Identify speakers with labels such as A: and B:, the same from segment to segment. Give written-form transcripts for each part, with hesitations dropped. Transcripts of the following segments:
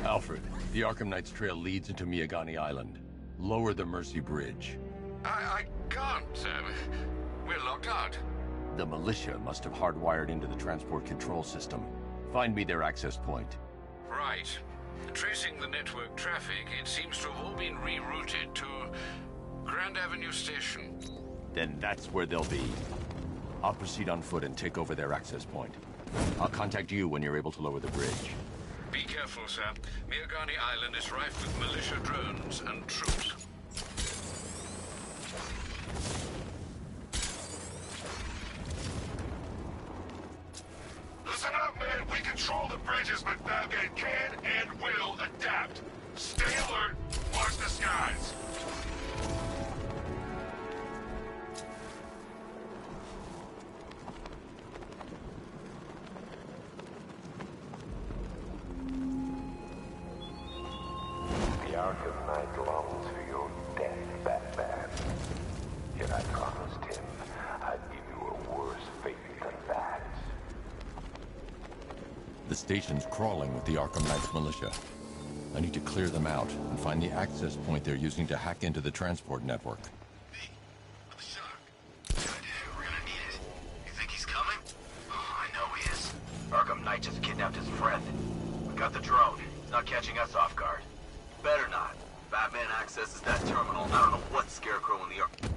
A: Alfred, the Arkham Knight's trail leads into Miagani Island. Lower the Mercy Bridge.
B: I can't, Sam. We're locked out.
A: The militia must have hardwired into the transport control system. Find me their access point.
B: Right. Tracing the network traffic, it seems to have all been rerouted to Grand Avenue Station.
A: Then that's where they'll be. I'll proceed on foot and take over their access point. I'll contact you when you're able to lower the bridge.
B: Be careful, Sam. Miagani Island is rife with militia drones and troops.
C: Listen up, man. We control the bridges, but Batman can and will adapt. Stay alert. Watch the skies.
D: The Arkham Knight longs for your death, Batman. Yet I promised him I'd give you a worse fate than that.
A: The station's crawling with the Arkham Knight's militia. I need to clear them out and find the access point they're using to hack into the transport network.
C: Me? With the shock. Good idea. We're gonna need it. You think he's coming? Oh, I know he is.
E: Arkham Knight just kidnapped his friend. We got the drone. He's not catching us off guard. Better not. Batman accesses that terminal. I don't know what Scarecrow in the Arkham...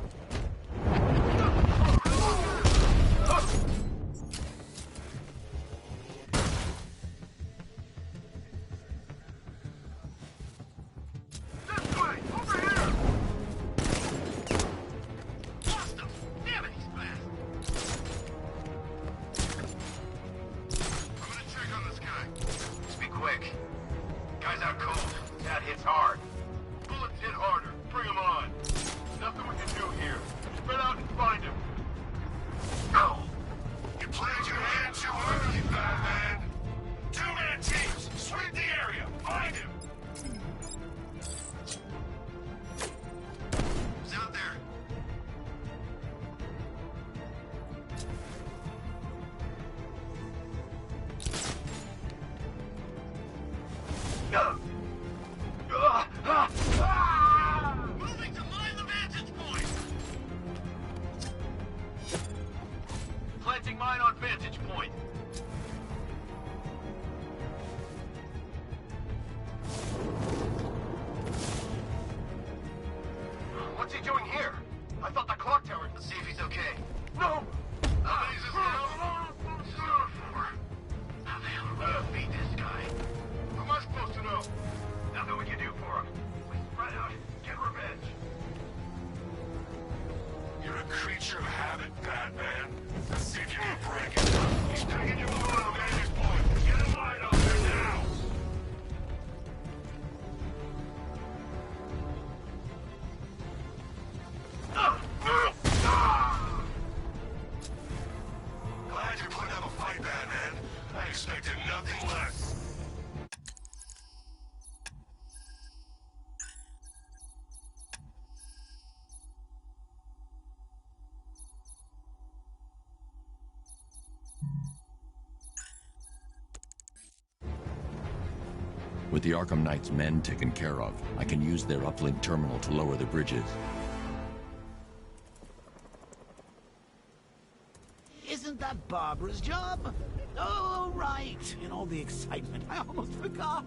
A: With the Arkham Knight's men taken care of, I can use their uplink terminal to lower the bridges.
F: Isn't that Barbara's job? Oh, right. In all the excitement, I almost forgot.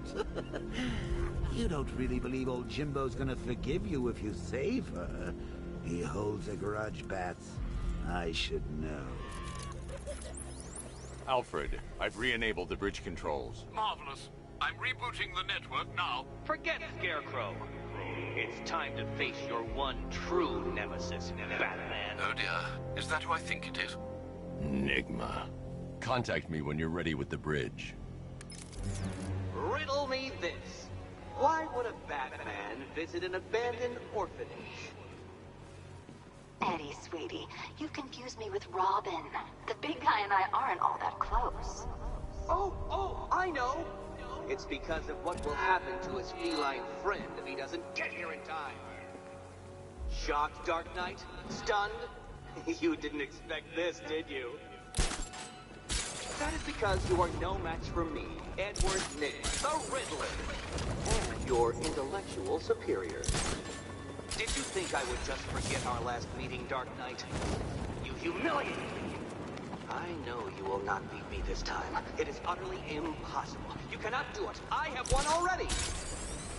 F: You don't really believe old Jimbo's gonna forgive you if you save her. He holds a grudge, Bats. I should know.
A: Alfred, I've re-enabled the bridge controls.
B: Marvelous. I'm rebooting the network now.
G: Forget Scarecrow. It's time to face your one true nemesis, Batman.
B: Oh dear. Is that who I think it is?
A: Enigma. Contact me when you're ready with the bridge.
G: Riddle me this. Why would a Batman visit an abandoned orphanage?
H: Eddie, sweetie, you confused me with Robin. The big guy and I aren't all that close.
G: Oh, I know. It's because of what will happen to his feline friend if he doesn't get here in time. Shocked, Dark Knight? Stunned? You didn't expect this, did you? That is because you are no match for me, Edward Nick, the Riddler, and your intellectual superior. Did you think I would just forget our last meeting, Dark Knight? You humiliated me! I know you will not beat me this time. It is utterly impossible. You cannot do it. I have won already!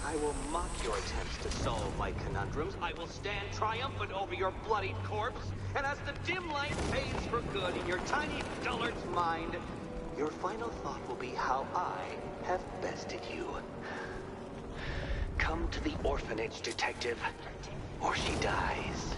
G: I will mock your attempts to solve my conundrums. I will stand triumphant over your bloodied corpse. And as the dim light fades for good in your tiny dullard's mind, your final thought will be how I have bested you. Come to the orphanage, detective, or she dies.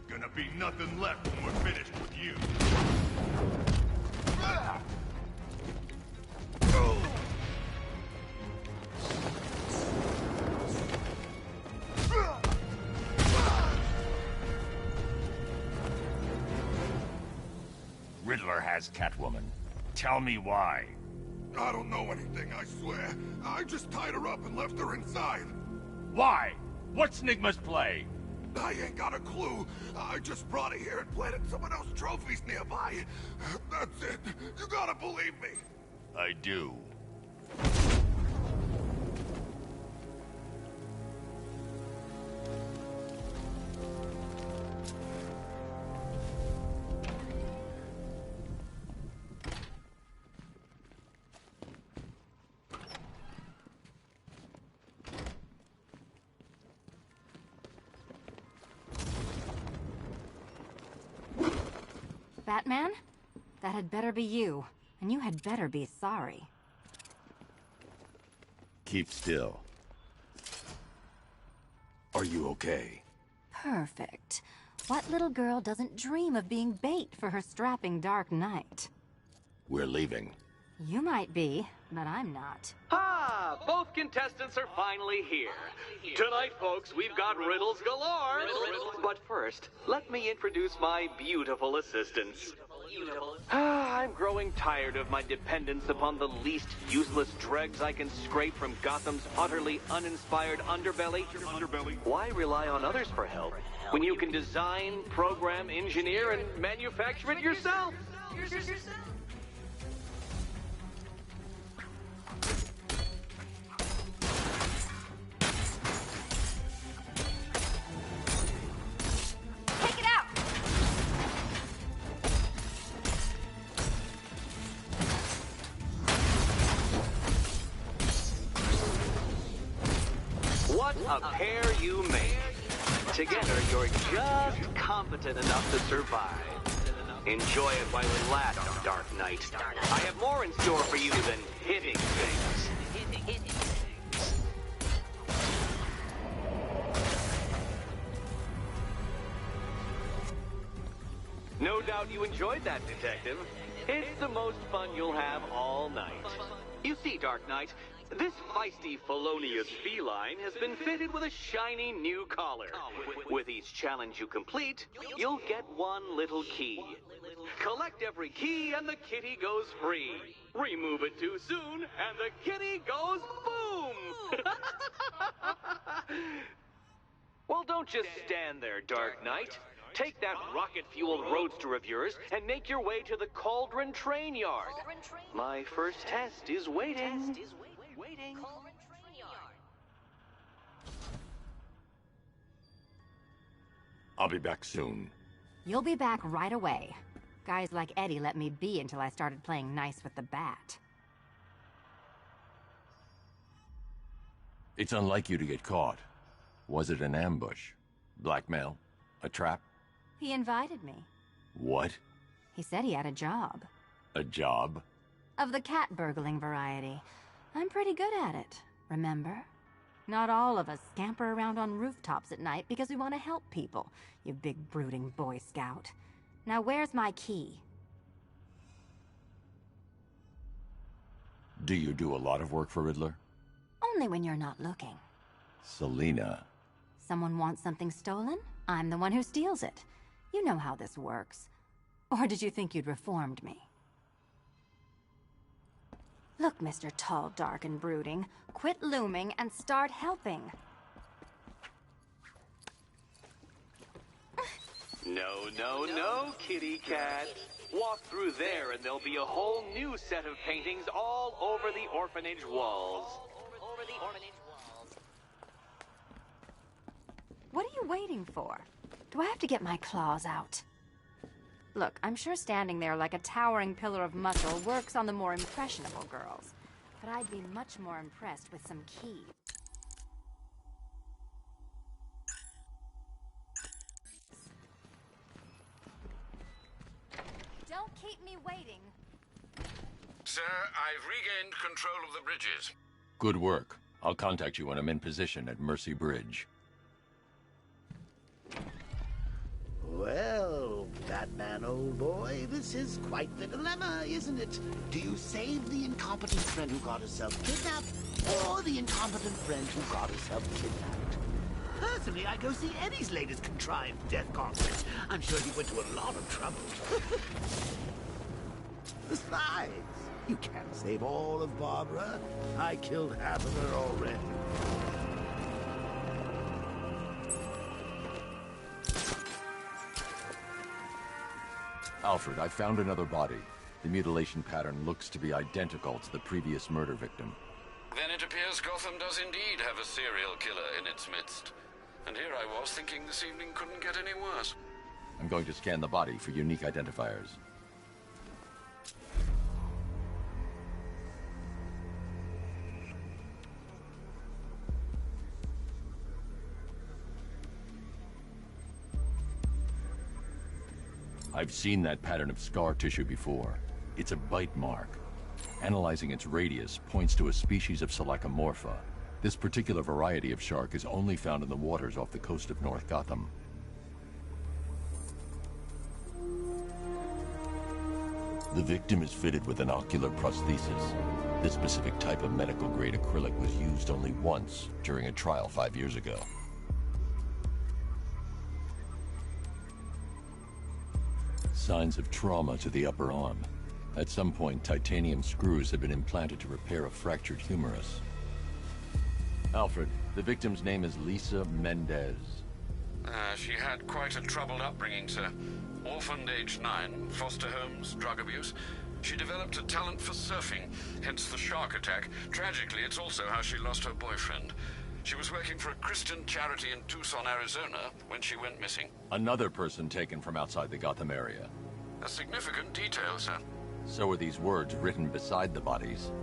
C: Gonna be nothing left when we're finished with you.
I: Riddler has Catwoman. Tell me why.
C: I don't know anything, I swear. I just tied her up and left her inside.
I: Why? What's Nigma's play?
C: I ain't got a clue. I just brought her here and planted someone else's trophies nearby. That's it. You gotta believe me.
I: I do.
J: Batman? That had better be you. And you had better be sorry.
A: Keep still. Are you okay?
J: Perfect. What little girl doesn't dream of being bait for her strapping Dark Knight?
A: We're leaving.
J: You might be, but I'm not.
G: Ah, both contestants are finally here. Tonight, folks, we've got riddles galore. But first, let me introduce my beautiful assistants. I'm growing tired of my dependence upon the least useless dregs I can scrape from Gotham's utterly uninspired underbelly. Why rely on others for help when you can design, program, engineer, and manufacture it yourself?
J: Take it out!
G: What a pair you make. Together, you're just competent enough to survive. Enjoy it while it lasts, Dark Knight. I have more in store for you than hitting things. No doubt you enjoyed that, Detective. It's the most fun you'll have all night. You see, Dark Knight, this feisty, felonious feline has been fitted with a shiny new collar. With each challenge you complete, you'll get one little key. Collect every key and the kitty goes free. Remove it too soon and the kitty goes boom! Well, don't just stand there, Dark Knight. Take that rocket-fueled roadster of yours and make your way to the Cauldron Train Yard. My first test is waiting.
A: I'll be back soon.
J: You'll be back right away. Guys like Eddie let me be until I started playing nice with the bat.
A: It's unlike you to get caught. Was it an ambush? Blackmail? A trap?
J: He invited me.
A: What?
J: He said he had a job.
A: A job?
J: Of the cat burgling variety. I'm pretty good at it, remember? Not all of us scamper around on rooftops at night because we want to help people, you big brooding Boy Scout. Now where's my key?
A: Do you do a lot of work for Riddler?
J: Only when you're not looking.
A: Selina.
J: Someone wants something stolen? I'm the one who steals it. You know how this works. Or did you think you'd reformed me? Look, Mr. Tall, Dark, and Brooding, quit looming and start helping.
G: No, no, no, kitty cat. Walk through there and there'll be a whole new set of paintings all over the orphanage walls.
J: What are you waiting for? Do I have to get my claws out? Look, I'm sure standing there like a towering pillar of muscle works on the more impressionable girls. But I'd be much more impressed with some keys. Don't keep me waiting.
B: Sir, I've regained control of the bridges.
A: Good work. I'll contact you when I'm in position at Mercy Bridge.
F: Well, Batman, old boy, this is quite the dilemma, isn't it? Do you save the incompetent friend who got herself kidnapped, or the incompetent friend who got herself kidnapped? Personally, I go see Eddie's latest contrived death conference. I'm sure he went to a lot of trouble. Besides, you can't save all of Barbara. I killed half of her already.
A: Alfred, I found another body. The mutilation pattern looks to be identical to the previous murder victim.
B: Then it appears Gotham does indeed have a serial killer in its midst. And here I was thinking this evening couldn't get any worse.
A: I'm going to scan the body for unique identifiers. I've seen that pattern of scar tissue before. It's a bite mark. Analyzing its radius points to a species of Selachomorpha. This particular variety of shark is only found in the waters off the coast of North Gotham. The victim is fitted with an ocular prosthesis. This specific type of medical-grade acrylic was used only once during a trial 5 years ago. Signs of trauma to the upper arm. At some point, titanium screws had been implanted to repair a fractured humerus. Alfred, the victim's name is Lisa Mendez.
B: She had quite a troubled upbringing, sir. Orphaned age 9, foster homes, drug abuse. She developed a talent for surfing, hence the shark attack. Tragically, it's also how she lost her boyfriend. She was working for a Christian charity in Tucson, Arizona, when she went missing.
A: Another person taken from outside the Gotham area.
B: A significant detail, sir.
A: So are these words written beside the bodies.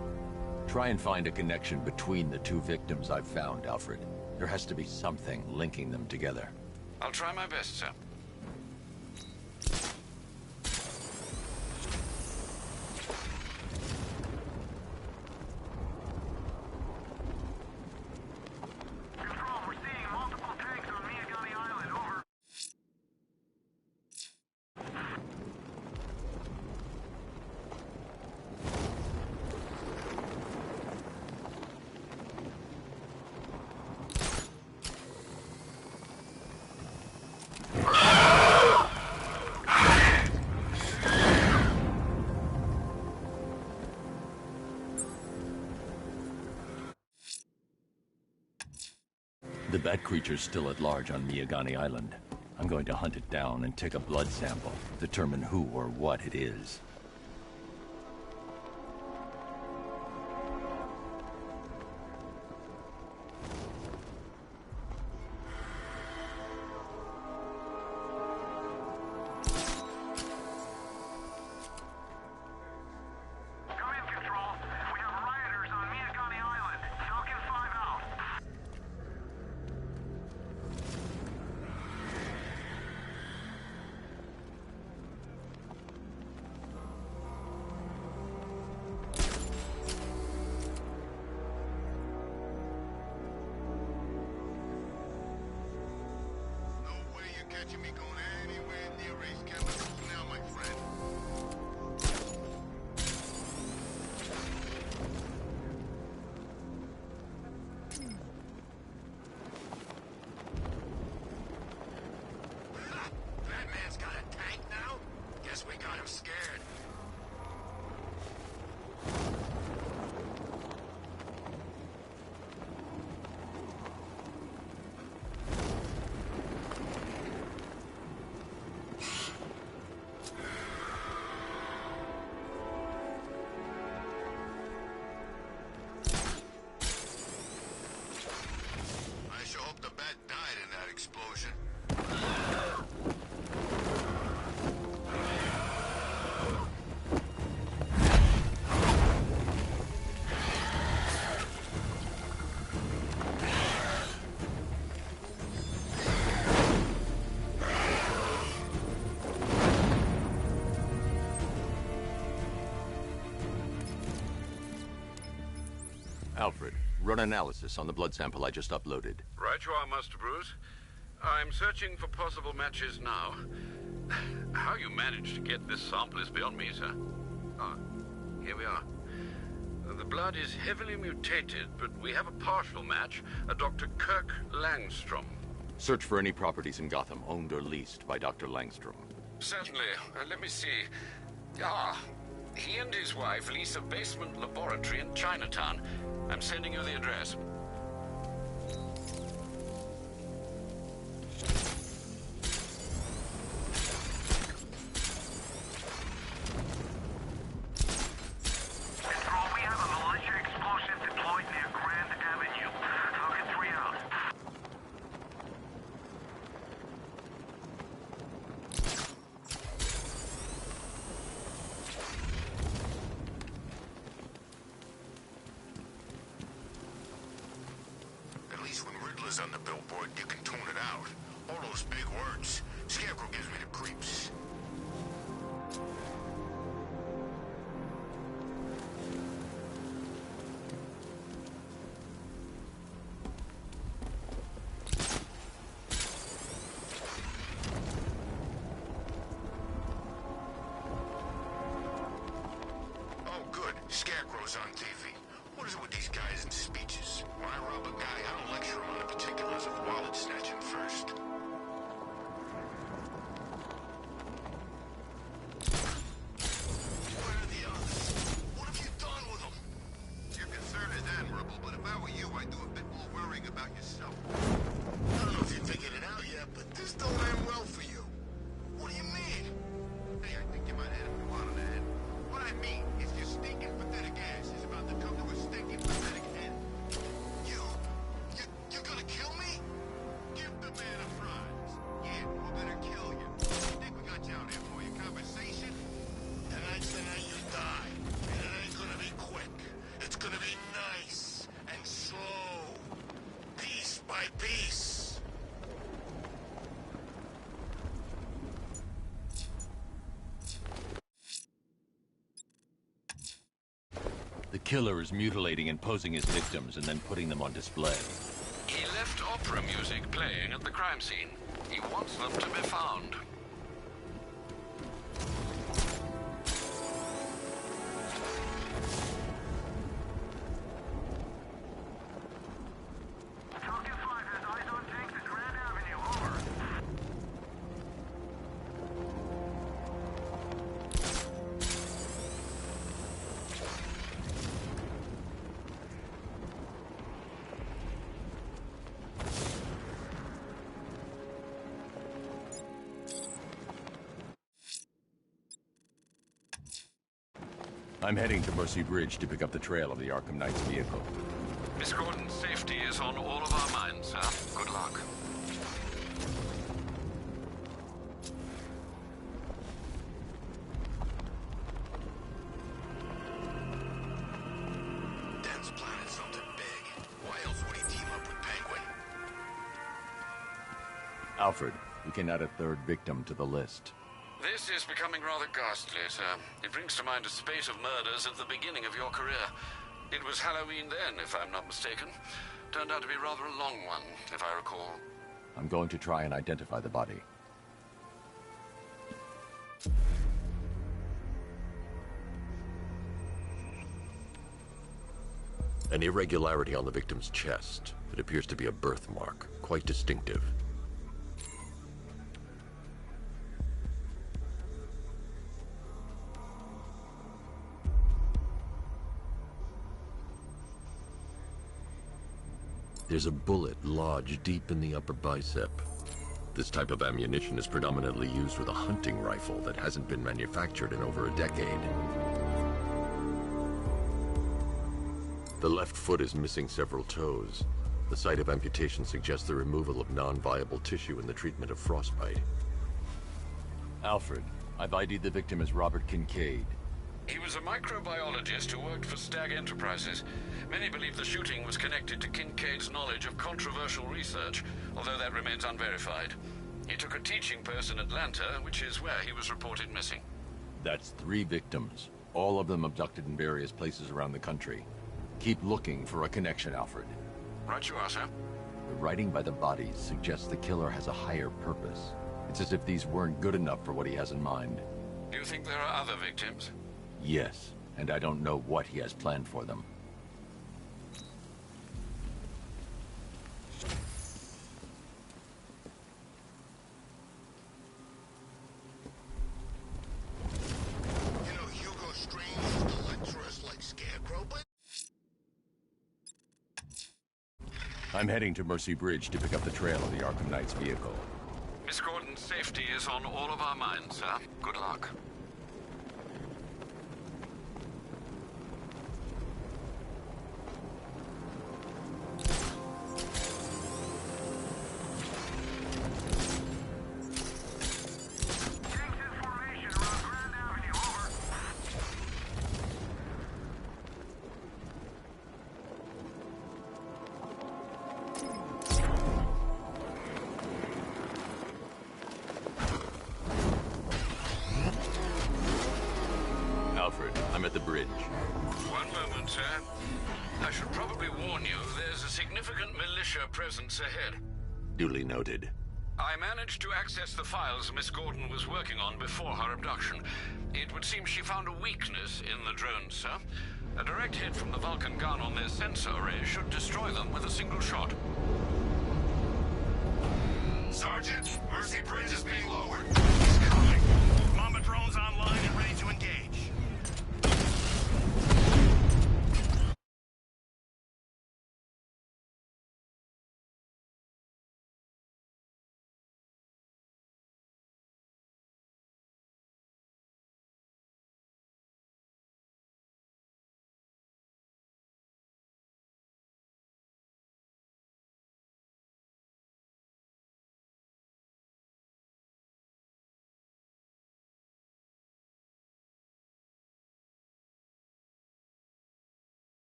A: Try and find a connection between the two victims I've found, Alfred. There has to be something linking them together.
B: I'll try my best, sir.
A: The bat creature's still at large on Miyagani Island. I'm going to hunt it down and take a blood sample, determine who or what it is.
C: Catching me going anywhere near race chemicals now, my friend. Batman's got a tank now? Guess we got him scared. explosion.
A: Alfred, run analysis on the blood sample I just uploaded.
B: Right you are, Master Bruce. I'm searching for possible matches now. How you managed to get this sample is beyond me, sir. Ah, here we are. The blood is heavily mutated, but we have a partial match, a Dr. Kirk Langstrom.
A: Search for any properties in Gotham owned or leased by Dr. Langstrom.
B: Certainly. Let me see. Ah, he and his wife lease a basement laboratory in Chinatown. I'm sending you the address.
C: Control, we have a militia explosive deployed near Grand Avenue. Falcon 3 out. At least when Riddler's on the billboard, you can tune it out. All those big words. Scarecrow gives me the creeps. Oh, good. Scarecrow's on TV. What is it with these guys and speeches? When I rob a guy, I don't lecture him on the particulars of wallet snatching first. Where are the others? What have you done with them? Your concern is admirable, but if I were you, I'd do a bit more worrying about yourself. I don't know if you figured it out yet, but this don't end well for you. What do you mean? Hey, I think you might hit him a lot on the head. What I mean is your stinking pathetic ass is about to come to a stinking pathetic end. You're gonna kill me? Give the man a prize. Yeah, we're gonna kill you. Think we got you out here for your conversation? Tonight you die. And it ain't gonna be quick. It's gonna be nice and slow. Piece by piece.
A: The killer is mutilating and posing his victims and then putting them on display.
B: He left opera music playing at the crime scene. He wants them to be found.
C: Falcon 5 has eyes on tanks at Grand Avenue. Over.
A: I'm heading to Mercy Bridge to pick up the trail of the Arkham Knight's vehicle.
B: Miss Gordon's safety is on all of our minds, sir. Good luck.
C: Dan's planning something big. Why else would he team up with Penguin?
A: Alfred, we can add a third victim to the list.
B: This is becoming rather ghastly, sir. It brings to mind a spate of murders at the beginning of your career. It was Halloween then, if I'm not mistaken. Turned out to be rather a long one, if I recall.
A: I'm going to try and identify the body. An irregularity on the victim's chest. It appears to be a birthmark, quite distinctive. There's a bullet lodged deep in the upper bicep. This type of ammunition is predominantly used with a hunting rifle that hasn't been manufactured in over a decade. The left foot is missing several toes. The site of amputation suggests the removal of non-viable tissue in the treatment of frostbite. Alfred, I've ID'd the victim as Robert Kincaid.
B: He was a microbiologist who worked for Stag Enterprises. Many believe the shooting was connected to Kincaid's knowledge of controversial research, although that remains unverified. He took a teaching post in Atlanta, which is where he was reported missing.
A: That's 3 victims, all of them abducted in various places around the country. Keep looking for a connection, Alfred.
B: Right you are, sir.
A: The writing by the bodies suggests the killer has a higher purpose. It's as if these weren't good enough for what he has in mind.
B: Do you think there are other victims?
A: Yes, and I don't know what he has planned for them.
C: You know, Hugo Strange used to lecture us like Scarecrow, but...
A: I'm heading to Mercy Bridge to pick up the trail of the Arkham Knight's vehicle.
B: Miss Gordon's safety is on all of our minds, sir. Good luck.
A: Alfred, I'm at the bridge.
B: One moment, sir. I should probably warn you, there's a significant militia presence ahead.
A: Duly noted.
B: I managed to access the files Miss Gordon was working on before her abduction. It would seem she found a weakness in the drones, sir. A direct hit from the Vulcan gun on their sensor array should destroy them with a single shot.
C: Sergeant, Mercy Bridge is being lowered.
K: Mamba drones online and ready to engage.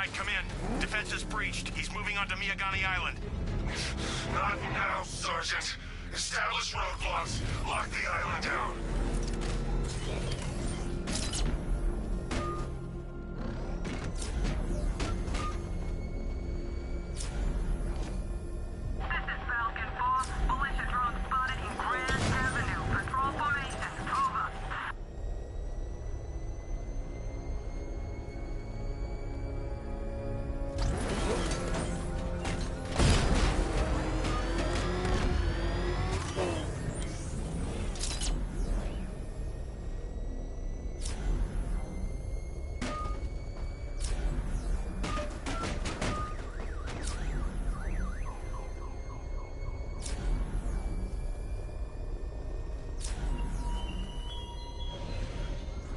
K: Allied, come in. Defense is breached. He's moving onto Miyagani Island.
C: Not now, Sergeant. Establish roadblocks. Lock the island down.
L: This is Falcon 4. Militia drone spotted in Grand Avenue. Patrol formation. Over.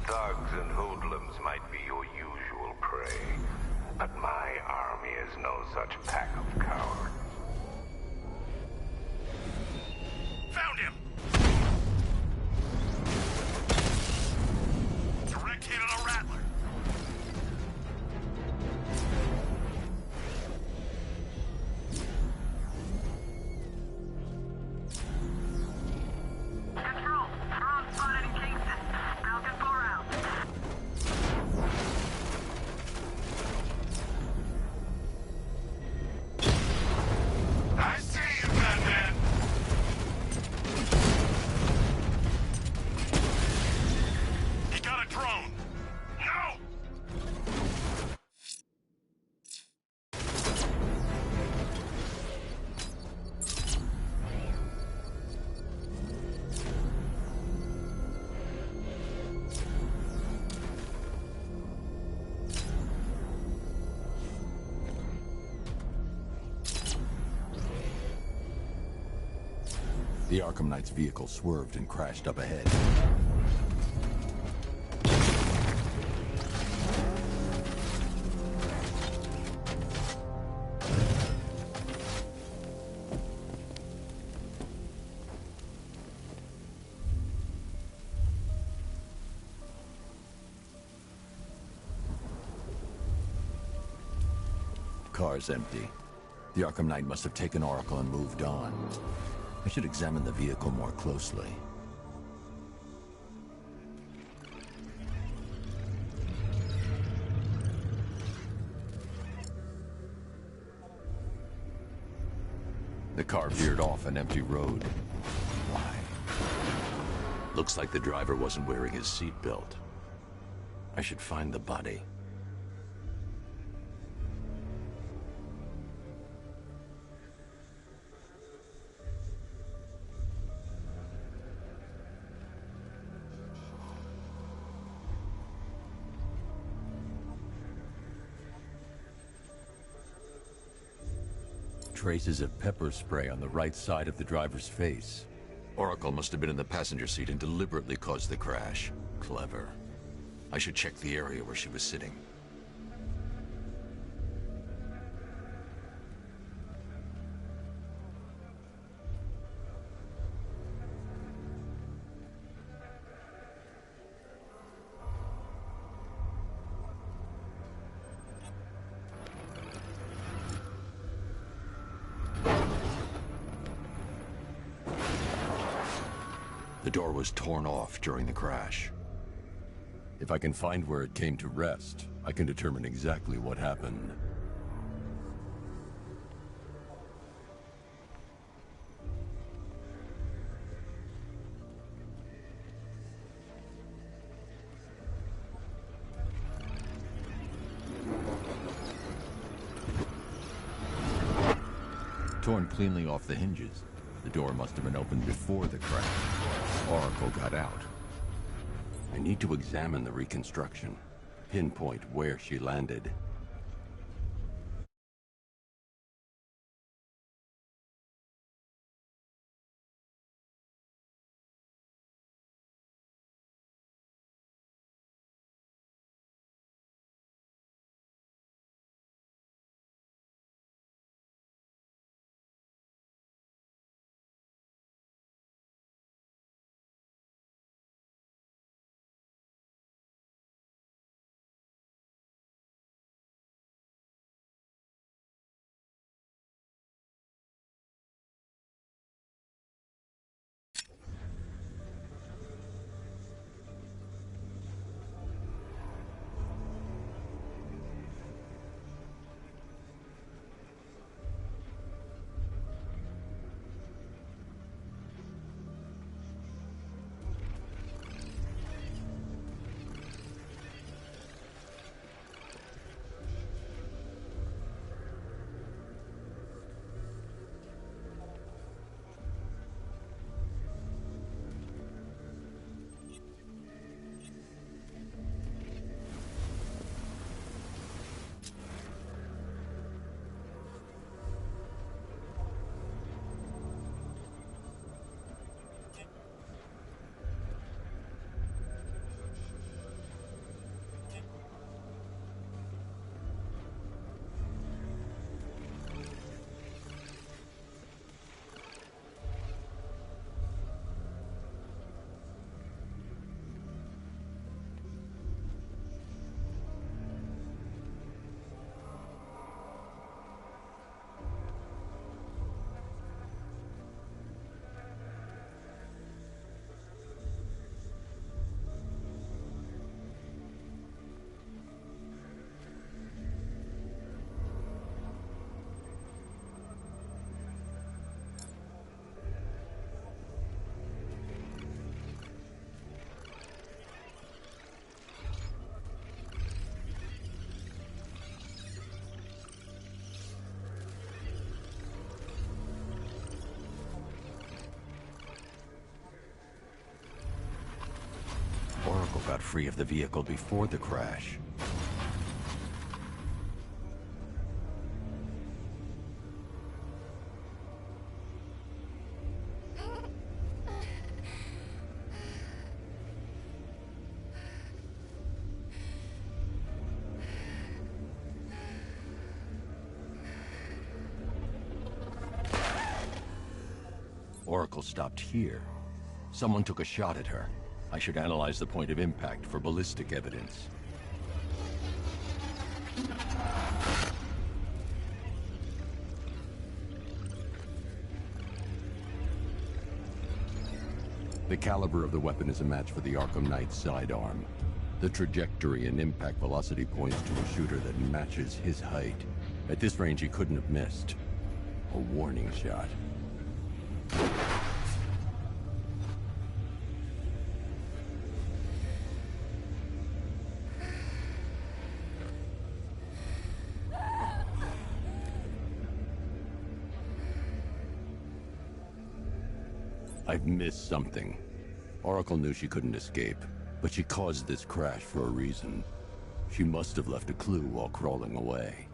D: Thugs and hoodlums might be your usual prey, but my army is no such pack of cowards.
K: Found him! Direct hit on a rattler.
L: Control. Drone spotted in Kingston. Falcon 4 out.
C: I see you, Batman.
K: He got a drone. No!
A: The Arkham Knight's vehicle swerved and crashed up ahead. Car's empty. The Arkham Knight must have taken Oracle and moved on. I should examine the vehicle more closely. The car veered off an empty road. Why? Looks like the driver wasn't wearing his seatbelt. I should find the body. Traces of pepper spray on the right side of the driver's face. Oracle must have been in the passenger seat and deliberately caused the crash. Clever. I should check the area where she was sitting. The door was torn off during the crash. If I can find where it came to rest, I can determine exactly what happened. Torn cleanly off the hinges. The door must have been opened before the crash. Oracle got out. I need to examine the reconstruction, pinpoint where she landed. free of the vehicle before the crash. Oracle stopped here. Someone took a shot at her. I should analyze the point of impact for ballistic evidence. The caliber of the weapon is a match for the Arkham Knight's sidearm. The trajectory and impact velocity points to a shooter that matches his height. At this range, he couldn't have missed. A warning shot. I've missed something. Oracle knew she couldn't escape, but she caused this crash for a reason. She must have left a clue while crawling away.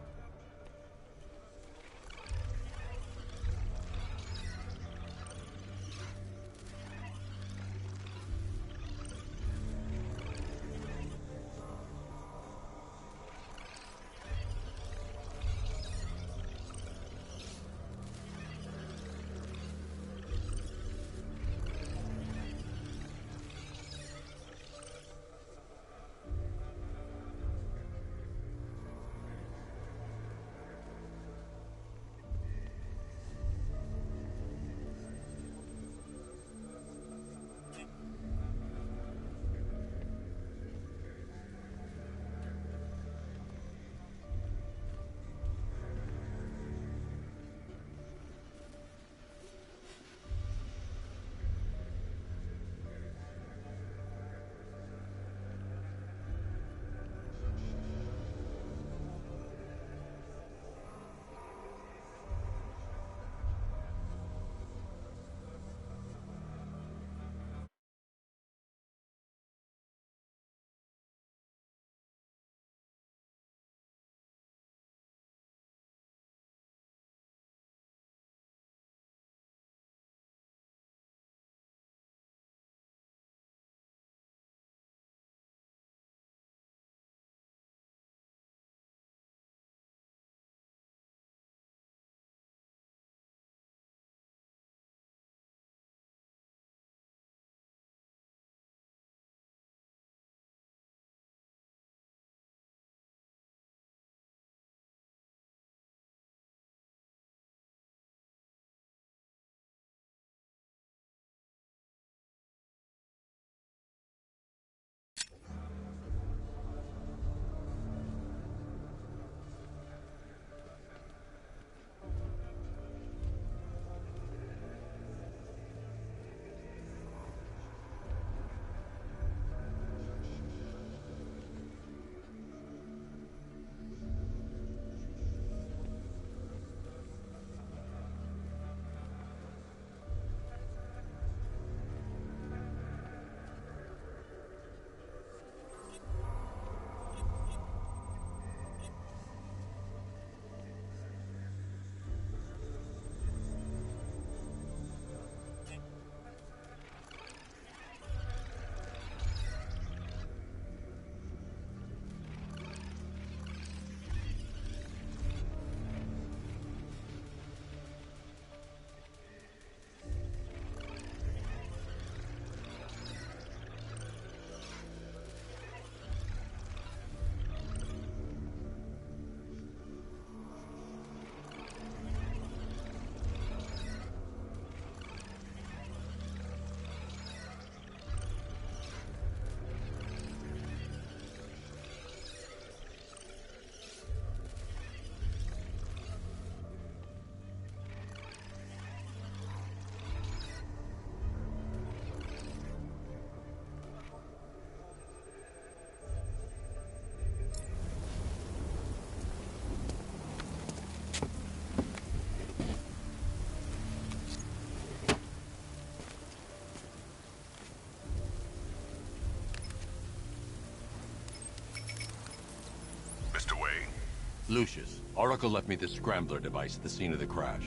A: Lucius, Oracle left me this scrambler device at the scene of the crash.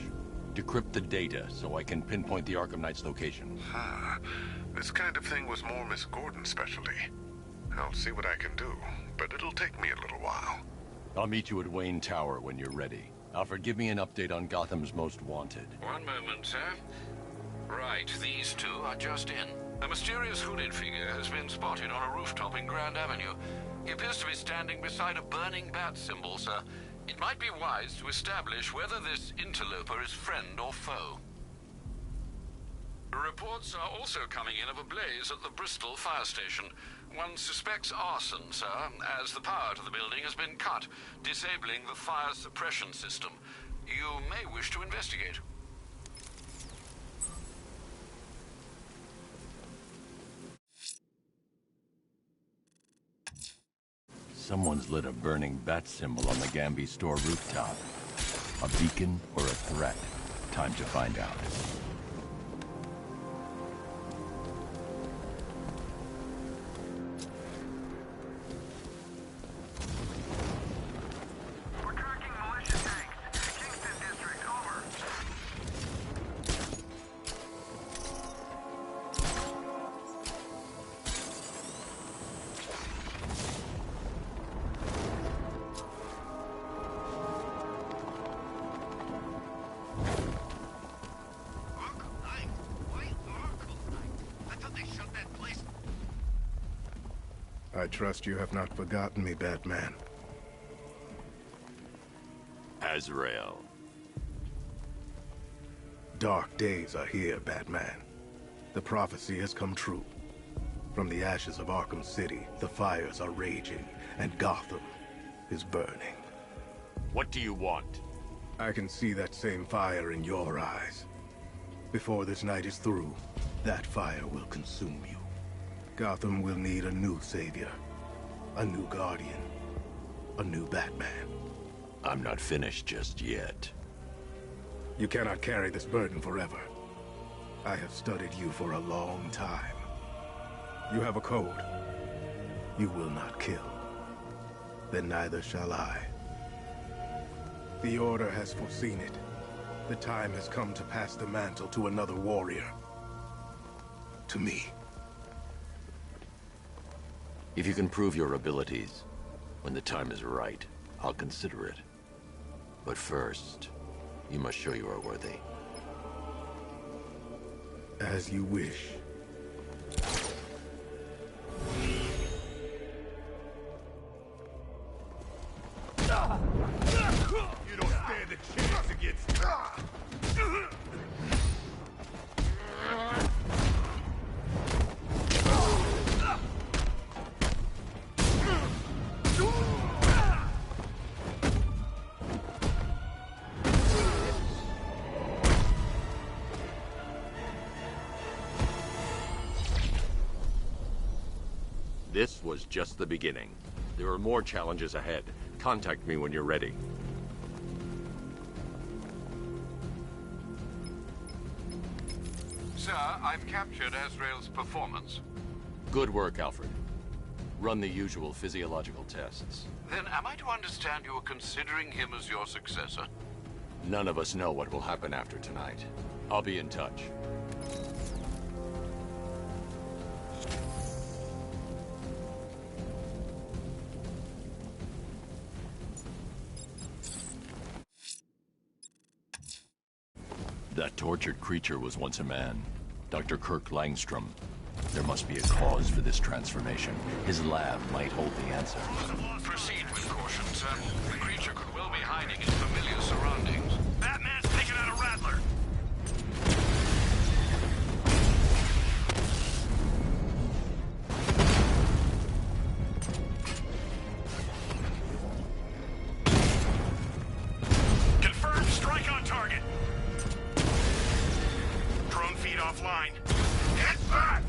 A: Decrypt the data so I can pinpoint the Arkham Knight's location.
M: This kind of thing was more Miss Gordon's specialty. I'll see what I can do, but it'll take me a little while.
A: I'll meet you at Wayne Tower when you're ready. Alfred, give me an update on Gotham's Most Wanted.
B: One moment, sir. Right, these two are just in. A mysterious hooded figure has been spotted on a rooftop in Grand Avenue. He appears to be standing beside a burning bat symbol, sir. It might be wise to establish whether this interloper is friend or foe. Reports are also coming in of a blaze at the Bristol fire station. One suspects arson, sir, as the power to the building has been cut, disabling the fire suppression system. You may wish to investigate.
A: Someone's lit a burning bat symbol on the Gamby store rooftop. A beacon or a threat? Time to find out.
M: I trust you have not forgotten me, Batman.
I: Azrael.
M: Dark days are here, Batman. The prophecy has come true. From the ashes of Arkham City, the fires are raging, and Gotham is burning.
I: What do you want?
M: I can see that same fire in your eyes. Before this night is through, that fire will consume you. Gotham will need a new savior, a new guardian, a new Batman.
A: I'm not finished just yet.
M: You cannot carry this burden forever. I have studied you for a long time. You have a code. You will not kill. Then neither shall I. The Order has foreseen it. The time has come to pass the mantle to another warrior. To me.
A: If you can prove your abilities, when the time is right, I'll consider it. But first, you must show you are worthy.
M: As you wish.
I: You don't stand a chance against...
A: This was just the beginning. There are more challenges ahead. Contact me when you're ready.
B: Sir, I've captured Azrael's performance.
A: Good work, Alfred. Run the usual physiological tests.
B: Then am I to understand you are considering him as your successor?
A: None of us know what will happen after tonight. I'll be in touch. That tortured creature was once a man. Dr. Kirk Langstrom. There must be a cause for this transformation. His lab might hold the answer.
B: Proceed with caution, sir. The creature could well be hiding in familiar surroundings.
K: Batman's taking out a rattler. Confirmed strike on target. Drone feed offline. Get back!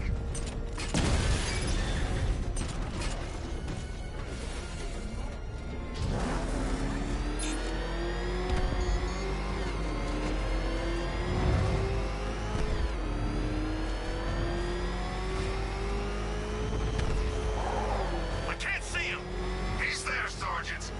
K: I can't see him.
C: He's there, Sergeant.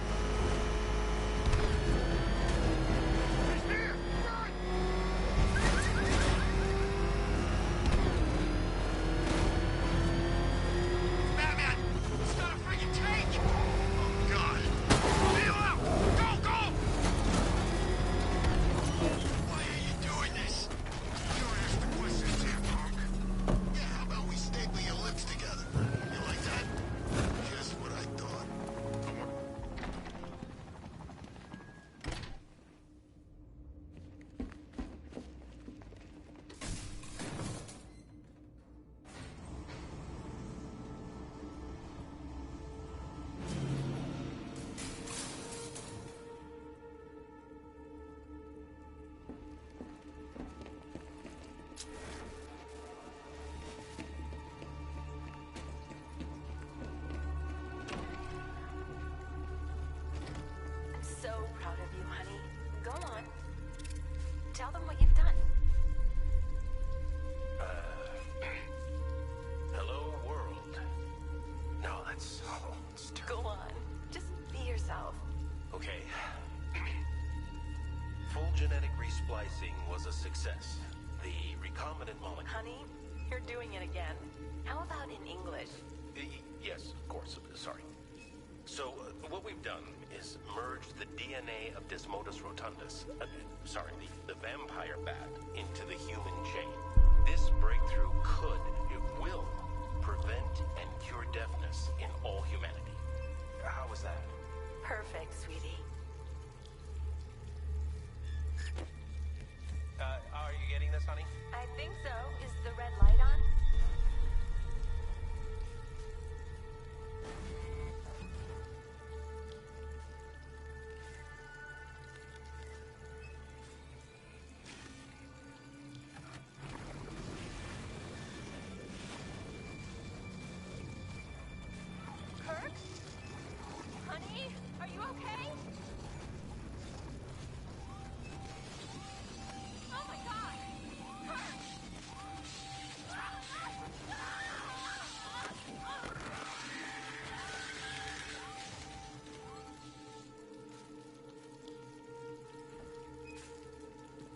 N: genetic resplicing was a success. The recombinant molecule...
O: Honey, you're doing it again. How about in English?
N: Yes, of course. Sorry. So, what we've done is merged the DNA of Desmodus rotundus, the vampire bat, into the human chain. This breakthrough it will, prevent and cure deafness in all humanity. How was that?
O: Perfect, sweetie.
N: Are you getting this, honey?
O: I think so. Is the red light on? Kirk? Honey, are you okay? Oh my God! Kirk!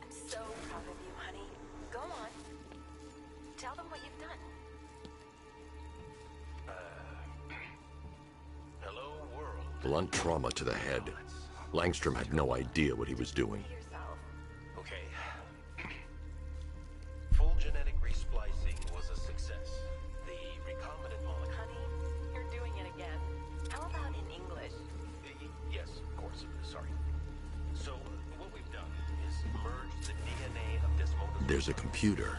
O: I'm so proud of you, honey. Go on. Tell them what you've done.
N: Hello, world.
A: Blunt trauma to the head. Langstrom had no idea what he was doing.
N: Okay. Full genetic resplicing was a success. The recombinant molecule...
O: Honey, you're doing it again. How about in English?
N: Yes, of course. Sorry. So, what we've done is merged the DNA of Desmodus...
A: There's a computer.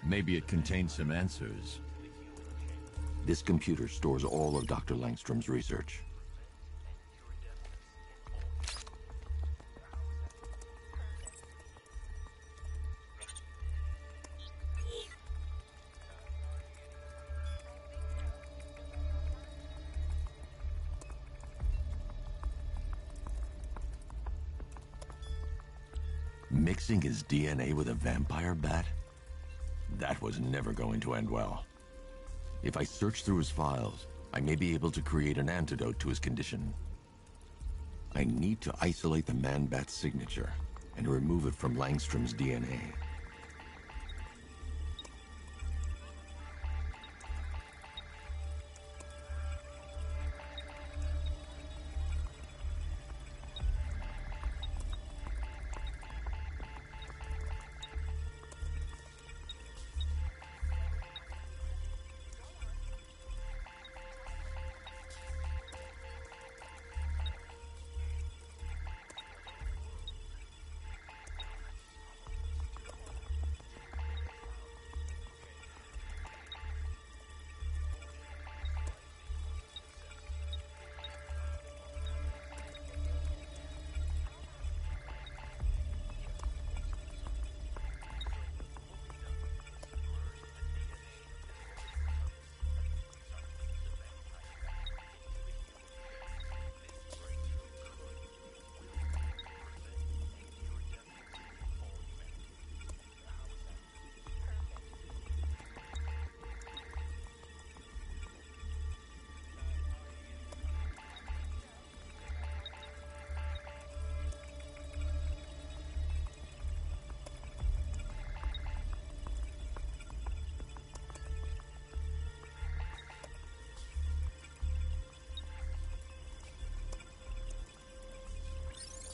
A: Maybe it contains some answers. This computer stores all of Dr. Langstrom's research. Mixing his DNA with a vampire bat? That was never going to end well. If I search through his files, I may be able to create an antidote to his condition. I need to isolate the man-bat signature and remove it from Langstrom's DNA.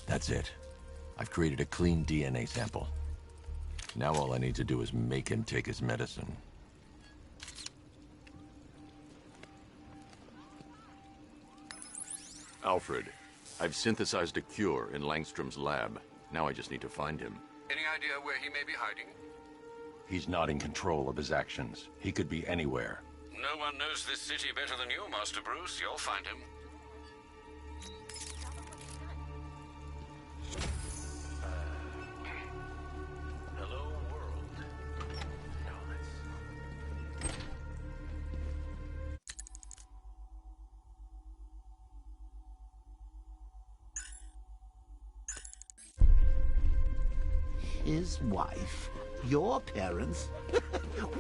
A: That's it. I've created a clean DNA sample. Now all I need to do is make him take his medicine.
I: Alfred, I've synthesized a cure in Langstrom's lab. Now I just need to find him.
B: Any idea where he may be hiding?
A: He's not in control of his actions. He could be anywhere.
B: No one knows this city better than you, Master Bruce. You'll find him.
N: Hello, world. No,
F: His wife? Your parents?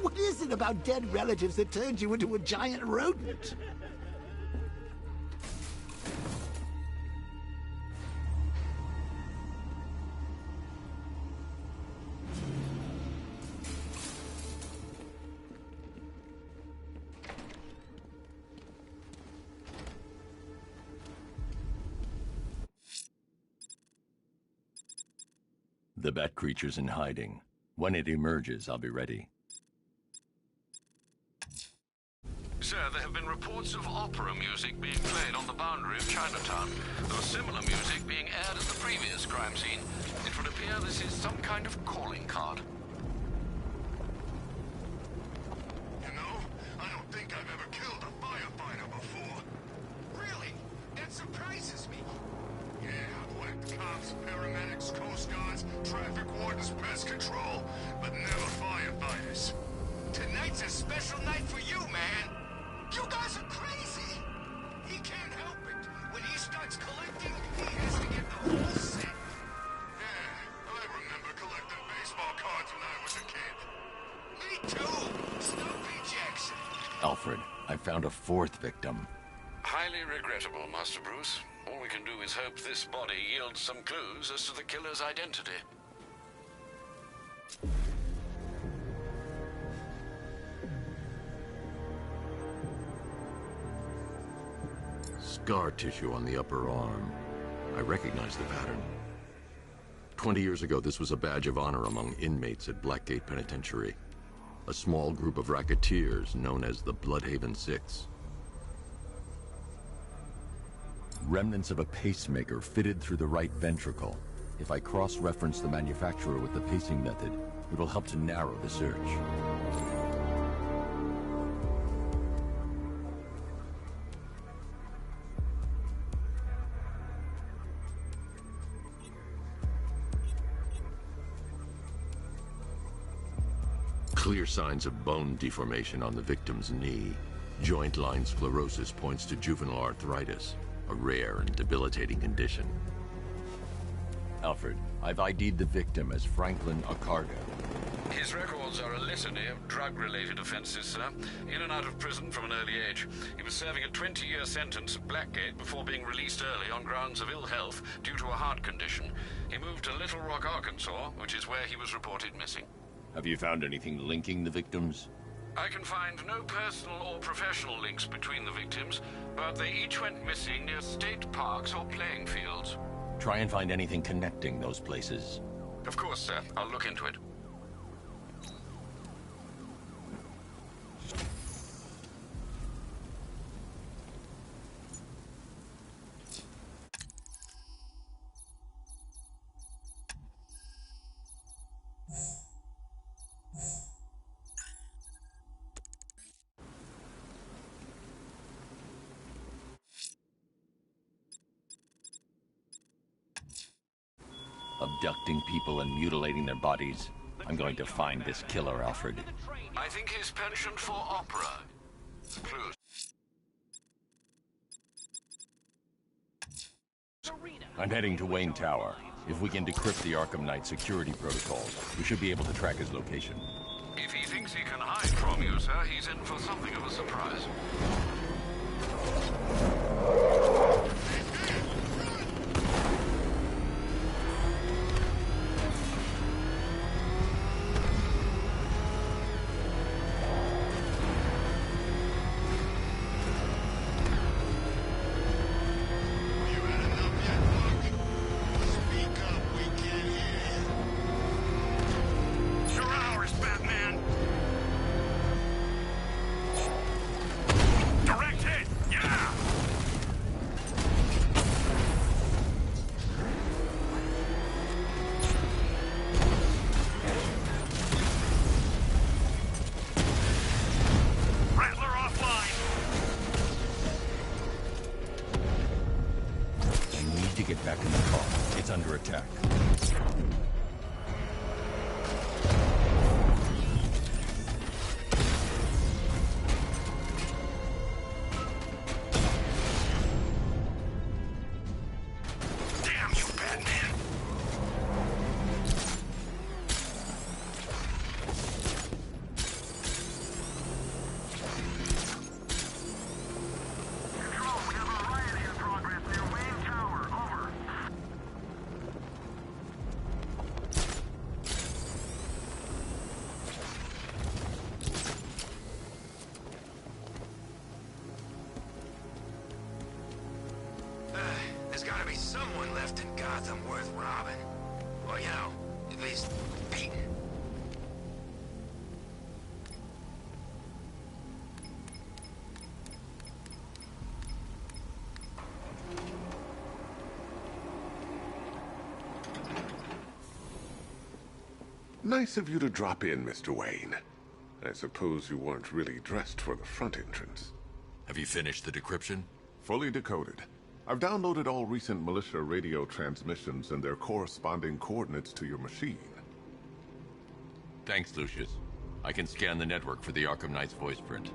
F: What is it about dead relatives that turned you into a giant rodent?
A: The bat creature's in hiding. When it emerges, I'll be ready.
B: Sir, there have been reports of opera music being played on the boundary of Chinatown. There was similar music being aired at the previous crime scene. It would appear this is some kind of calling card.
C: You know, I don't think I've ever killed a firefighter before. Really? That surprises me. Yeah, I've whacked cops, paramedics, coast guards, traffic wardens, pest control, but never firefighters. Tonight's a special night for you, man. You guys are crazy! He can't help it. When he starts collecting, he has to get the whole set. Yeah, I remember collecting baseball cards when I was a kid. Me too! Snoopy Jackson.
A: Alfred, I found a fourth victim.
B: Highly regrettable, Master Bruce. All we can do is hope this body yields some clues as to the killer's identity.
I: Scar tissue on the upper arm. I recognize the pattern. 20 years ago, this was a badge of honor among inmates at Blackgate Penitentiary. A small group of racketeers known as the Bloodhaven Six.
A: Remnants of a pacemaker fitted through the right ventricle. If I cross-reference the manufacturer with the pacing method, it will help to narrow the search.
I: Clear signs of bone deformation on the victim's knee. Joint line sclerosis points to juvenile arthritis, a rare and debilitating condition.
A: Alfred, I've ID'd the victim as Franklin ARKHAM.
B: His records are a litany of drug-related offenses, sir. In and out of prison from an early age. He was serving a 20-year sentence at Blackgate before being released early on grounds of ill health due to a heart condition. He moved to Little Rock, Arkansas, which is where he was reported missing.
A: Have you found anything linking the victims?
B: I can find no personal or professional links between the victims, but they each went missing near state parks or playing fields.
A: Try and find anything connecting those places.
B: Of course, sir. I'll look into it.
A: Abducting people and mutilating their bodies. I'm going to find this killer, Alfred.
B: I think his penchant for opera. Clues.
A: I'm heading to Wayne Tower. If we can decrypt the Arkham Knight security protocols, we should be able to track his location.
B: If he thinks he can hide from you, sir, he's in for something of a surprise.
A: Get back in the car. It's under attack.
K: Damn you, Batman!
C: There's gotta be someone left in Gotham worth robbing. Well, you know, if please. Pete.
P: Nice of you to drop in, Mr. Wayne. I suppose you weren't really dressed for the front entrance.
I: Have you finished the decryption?
P: Fully decoded. I've downloaded all recent militia radio transmissions and their corresponding coordinates to your machine.
I: Thanks, Lucius. I can scan the network for the Arkham Knight's voice print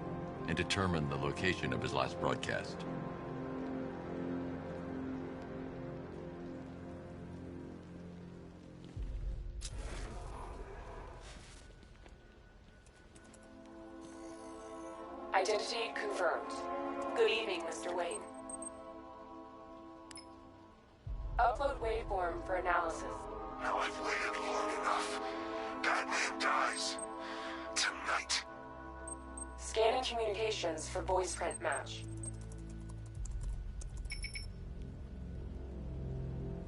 I: and determine the location of his last broadcast.
O: Identity confirmed. Good evening, Mr. Wayne. Upload waveform for analysis.
C: Now I've waited long enough. Batman dies. Tonight.
O: Scanning communications for voice print match.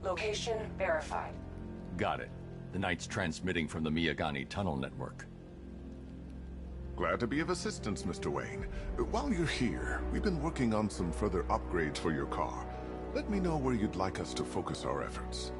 O: Location verified.
A: Got it. The Knight's transmitting from the Miyagani tunnel network.
P: Glad to be of assistance, Mr. Wayne. While you're here, we've been working on some further upgrades for your car. Let me know where you'd like us to focus our efforts.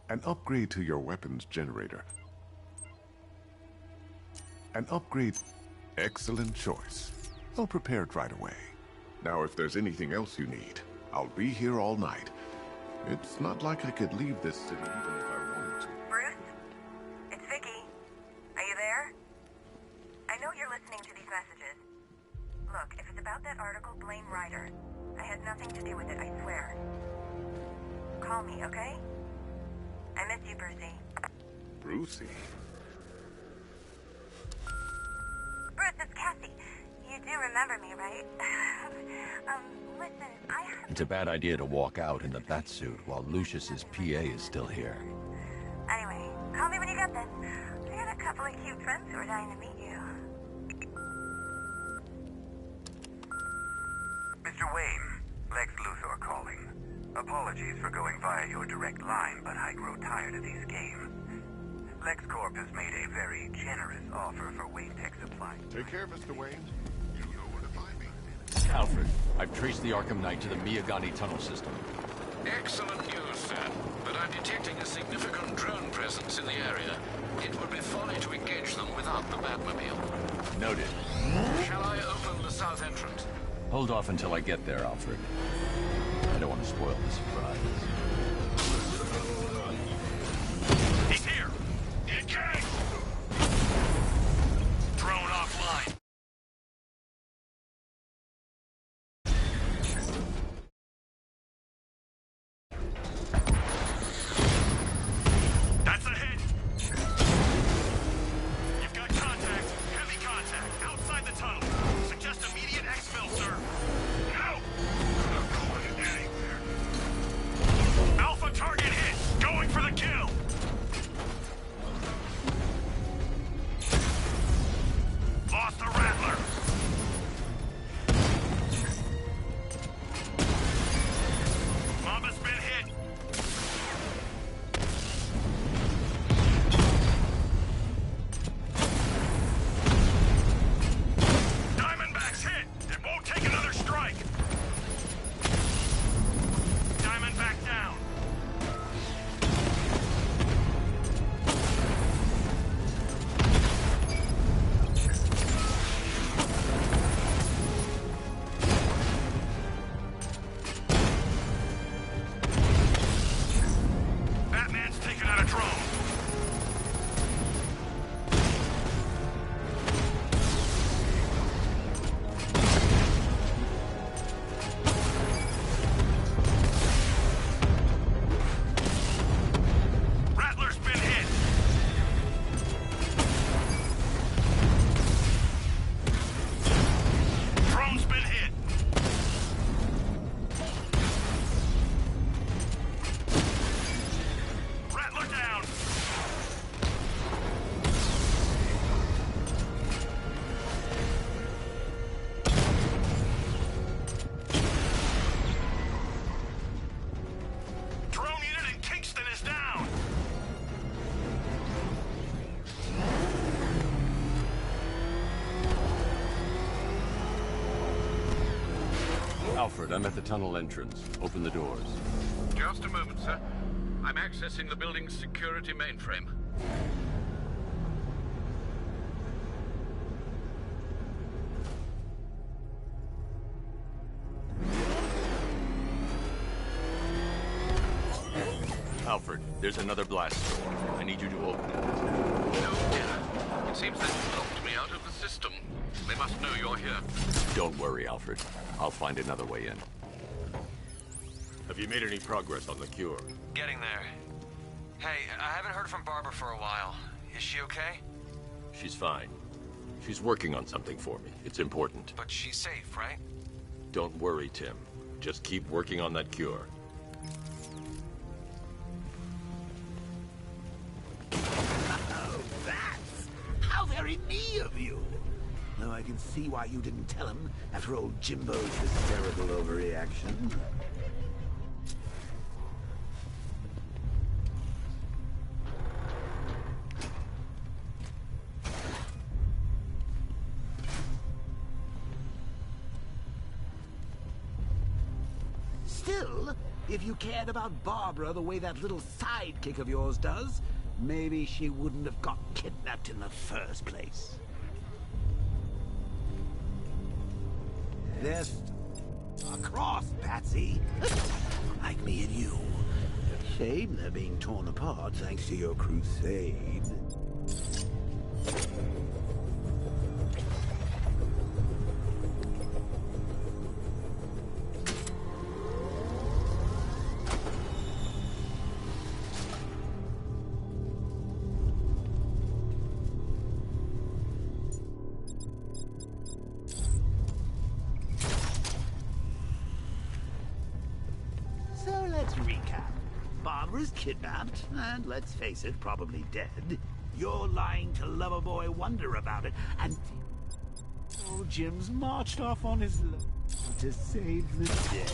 P: An upgrade to your weapons generator. An upgrade... Excellent choice. I'll prepare it right away. Now, if there's anything else you need, I'll be here all night. It's not like I could leave this city even if I wanted to.
Q: Bruce? It's Vicky. Are you there? I know you're listening to these messages. Look, if it's about that article, blame Ryder. I had nothing to do with it, I swear. Call me, okay? I miss you, Brucey.
P: Brucey?
Q: Bruce, it's Cassie. You do remember me, right? Listen, I have...
A: It's a bad idea to walk out in the Batsuit while Lucius's PA is still here.
Q: Anyway, call me when you get this. I had a couple of cute friends who are dying to meet you.
R: Mr. Wayne, Lex Luthor calling. Apologies for going via your direct line, but I grow tired of these games. LexCorp has made a very generous offer for Wayne Tech Supply.
P: Take care, Mr. Wayne. You know where to find me.
A: Alfred, I've traced the Arkham Knight to the Miyagani tunnel system.
B: Excellent news, sir. But I'm detecting a significant drone presence in the area. It would be folly to engage them without the Batmobile.
A: Noted.
B: Shall I open the south entrance?
A: Hold off until I get there, Alfred. I don't want to spoil the surprise.
K: He's here! Engage! Drone offline. That's a hit! You've got contact. Heavy contact. Outside the tunnel. Suggest immediate exfil, sir. No! I'm not going anywhere.
A: Alfred, I'm at the tunnel entrance. Open the doors.
B: Just a moment, sir. I'm accessing the building's security mainframe.
A: Alfred, there's another blast door. I need you to open it.
B: No, dear. It seems they've locked me out of the system. They must know you're here.
A: Don't worry, Alfred. I'll find another way in. Have you made any progress on the cure?
S: Getting there. Hey, I haven't heard from Barbara for a while. Is she okay?
A: She's fine. She's working on something for me. It's important.
S: But she's safe, right?
A: Don't worry, Tim. Just keep working on that cure.
F: Oh, that's how very me of you. Though I can see why you didn't tell him after old Jimbo's hysterical overreaction. Still, if you cared about Barbara the way that little sidekick of yours does, maybe she wouldn't have got kidnapped in the first place. There's a cross, Patsy. Like me and you. Shame they're being torn apart thanks to your crusade. So let's recap. Barbara's kidnapped, and let's face it, probably dead. You're lying to Loverboy Wonder about it, and old Jim's marched off on his load to save the day.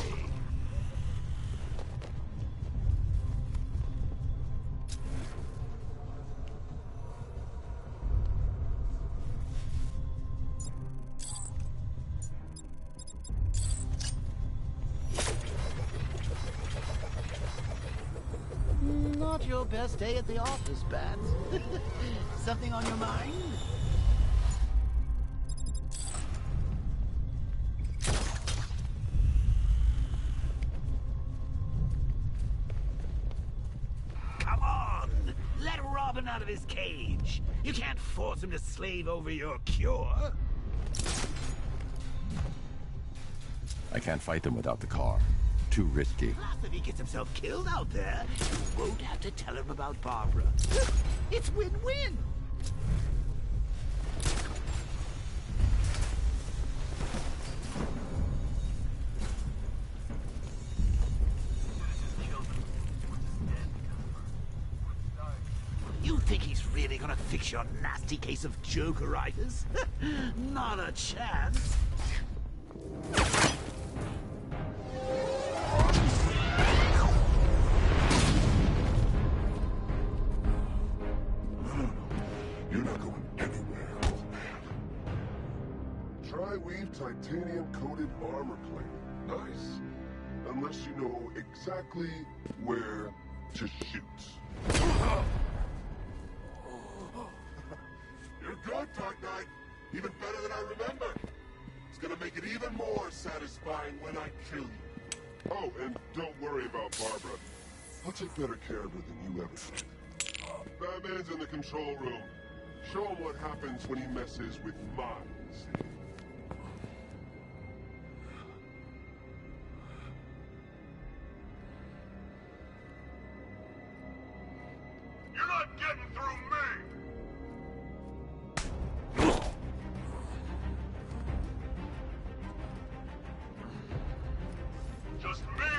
F: Not your best day at the office, Bats. Something on your mind? Come on! Let Robin out of his cage! You can't force him to slave over your cure!
A: I can't fight them without the car. Too risky.
F: Plus, if he gets himself killed out there, you won't have to tell him about Barbara. It's win-win! You think he's really gonna fix your nasty case of Jokeritis? Not a chance.
P: You're not going anywhere, old man. Tri-weave titanium-coated armor plate. Nice. Unless you know exactly where to shoot. You're good, Dark Knight. Even better than I remember. It's gonna make it even more satisfying when I kill you. Oh, and don't worry about Barbara. I'll take better care of her than you ever did. Batman's in the control room. Show him what happens when he messes with minds.
C: You're not getting through me! Just me!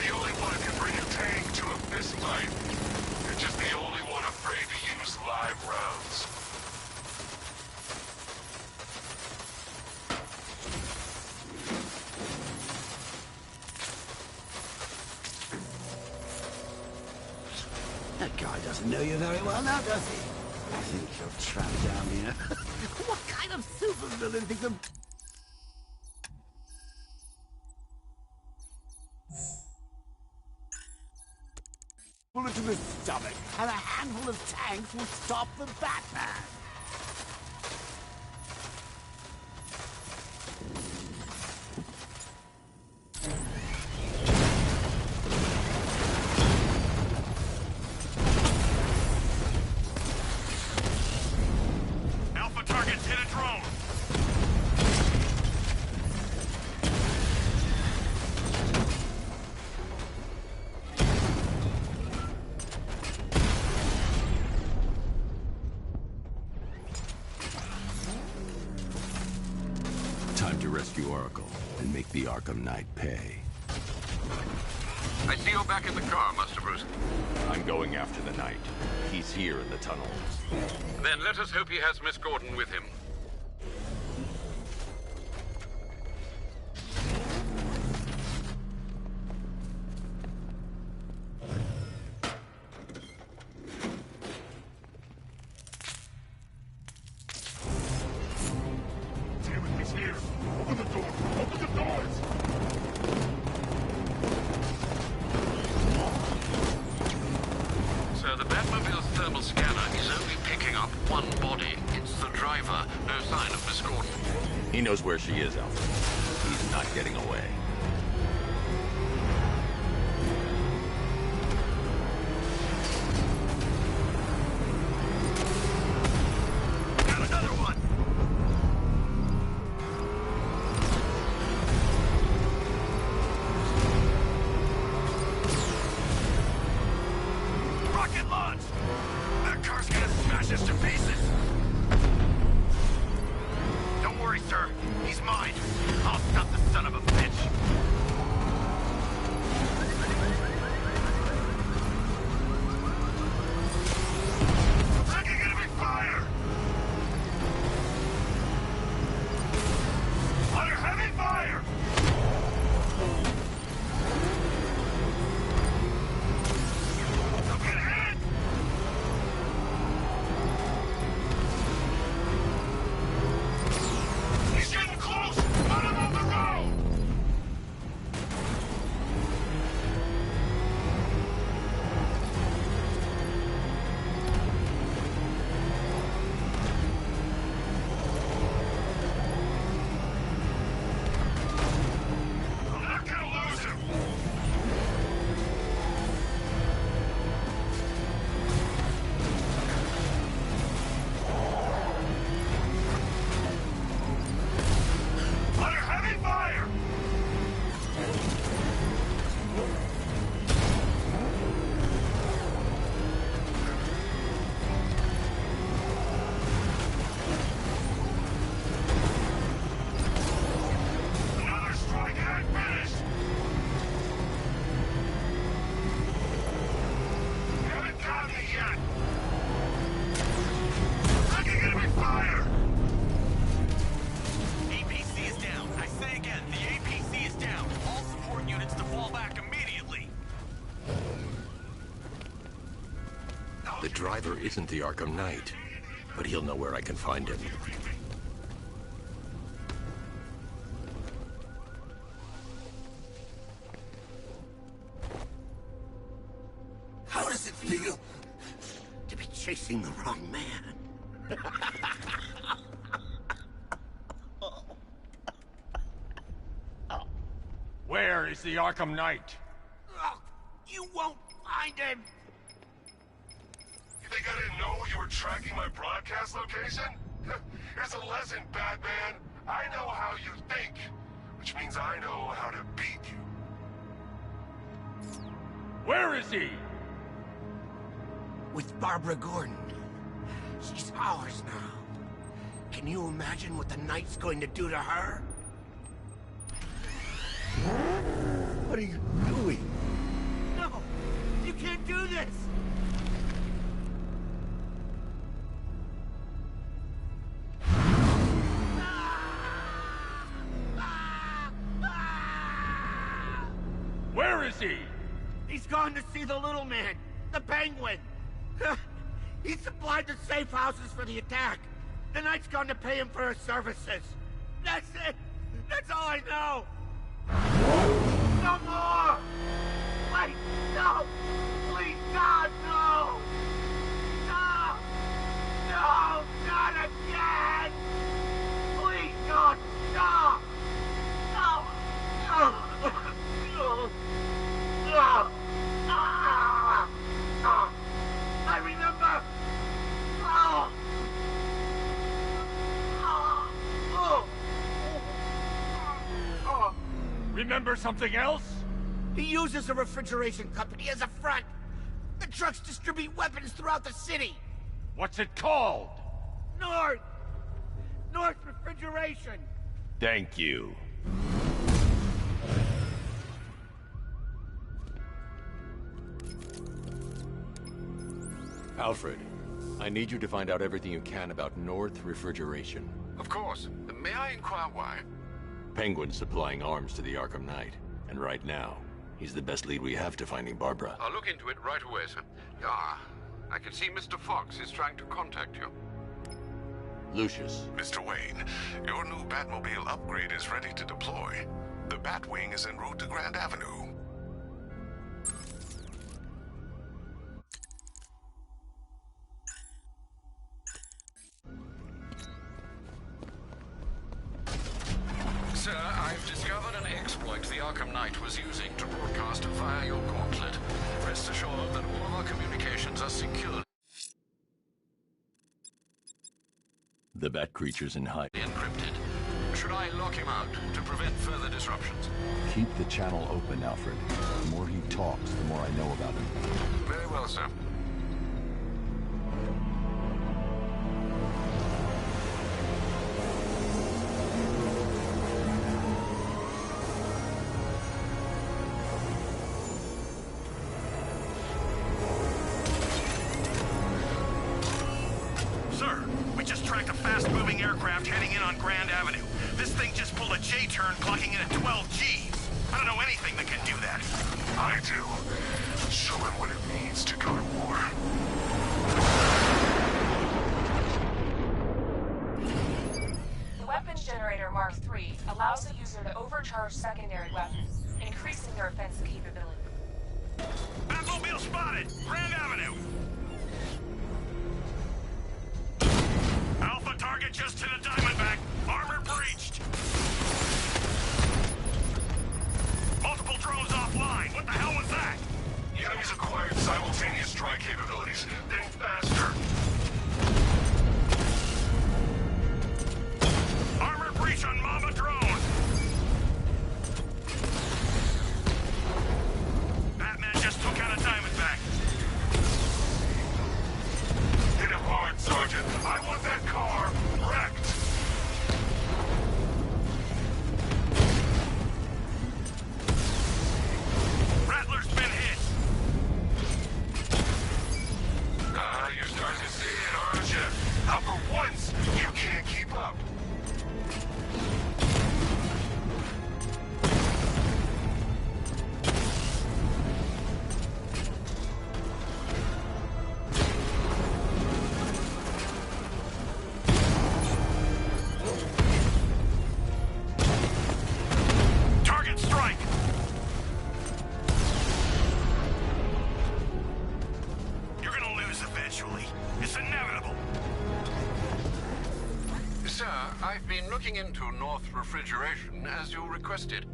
C: the only one who can bring a tank to a fistfight. You're just the only one afraid to use live rounds.
F: That guy doesn't know you very well now, does he? I think you're trapped down here. What kind of supervillain thinks of... bullet to the stomach, and a handful of tanks will stop the Batman.
K: Alpha targets hit a drone.
I: Time to rescue Oracle and make the Arkham Knight pay.
B: I see you're back in the car, Master Bruce.
I: I'm going after the Knight. He's here in the tunnels.
B: Then let us hope he has Miss Gordon with him.
C: Damn it, he's here. Open the door. Open the doors.
B: Sir, the Batmobile's thermal scanner is only picking up one body. It's the driver. No sign of Miss Gordon.
I: He knows where she is, Alfred. He's not getting away.
K: Got another one. Rocket launch. That car's gonna smash us to pieces. Don't worry, sir. He's mine. I'll stop the son of a bitch.
C: Taking enemy fire! Under heavy fire! Don't get hit! He's getting close! Put him on the road! I'm not gonna lose him! Under heavy fire! Another strike and I'm finished! You haven't got me yet! Taking enemy fire!
K: APC is down. I say again, the APC is down. All support units to fall back immediately.
I: The driver isn't the Arkham Knight, but he'll know where I can find him.
F: How does it feel to be chasing the wrong man?
K: Where is the Arkham Knight?
F: You won't find him!
C: You think I didn't know you were tracking my broadcast location? Here's a lesson, Batman. I know how you think, which means I know how to beat you.
K: Where is he?
F: With Barbara Gordon. She's ours now. Can you imagine what the Knight's going to do to her? What are you doing? can't do this!
T: Where is he?
F: He's gone to see the little man, the penguin. He supplied the safe houses for the attack. The Knight's gone to pay him for his services. That's it. That's all I know. No more! Wait, no! Please, God, no! No! No, not again! Please, God, stop! No! No! No! No! I remember! Oh!
T: Remember something else?
F: He uses a refrigeration company as a front. The trucks distribute weapons throughout the city.
T: What's it called?
F: North Refrigeration.
T: Thank you.
A: Alfred, I need you to find out everything you can about North Refrigeration.
B: Of course. May I inquire why?
A: Penguin's supplying arms to the Arkham Knight, and right now, he's the best lead we have to finding Barbara.
B: I'll look into it right away, sir. Ah, I can see Mr. Fox is trying to contact you.
A: Lucius.
P: Mr. Wayne, your new Batmobile upgrade is ready to deploy. The Batwing is en route to Grand Avenue.
B: Sir, I've discovered an exploit the Arkham Knight was using to broadcast via your gauntlet. Rest assured that all of our communications are secure.
A: The Bat creature's in hiding.
B: Encrypted. Should I lock him out to prevent further disruptions?
A: Keep the channel open, Alfred. The more he talks, the more I know about him.
B: Very well, sir.
K: Fast-moving aircraft heading in on Grand Avenue. This thing just pulled a J-turn, clocking in at 12 Gs. I don't know anything that can do that.
P: I do. Show him what it means to go to war.
O: The weapons generator Mark III allows the user to overcharge secondary weapons, increasing their offensive capability.
K: Batmobile spotted! Grand Avenue! Alpha target just hit a Diamondback. Armor breached. Multiple drones offline. What the hell was that?
P: The enemy's acquired simultaneous strike capabilities. Think faster.
K: Armor breach on Mama drone. Batman just took out a Diamondback.
P: Hit him hard, Sergeant. I want that car wrecked.
K: Rattler's been hit.
P: You're starting to see it, aren't you? How for once, you can't keep up.
K: Target strike. You're gonna lose eventually. It's inevitable.
B: Sir, I've been looking into North Refrigeration as you requested.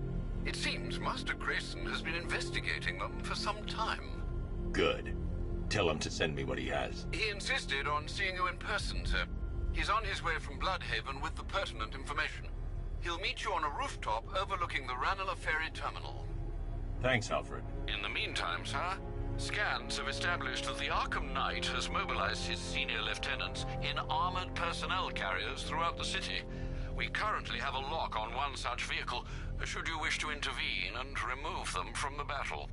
B: It seems Master Grayson has been investigating them for some time.
A: Good. Tell him to send me what he has.
B: He insisted on seeing you in person, sir. He's on his way from Bloodhaven with the pertinent information. He'll meet you on a rooftop overlooking the Ranelagh Ferry Terminal.
A: Thanks, Alfred.
B: In the meantime, sir, scans have established that the Arkham Knight has mobilized his senior lieutenants in armored personnel carriers throughout the city. We currently have a lock on one such vehicle, should you wish to intervene and remove them from the battle.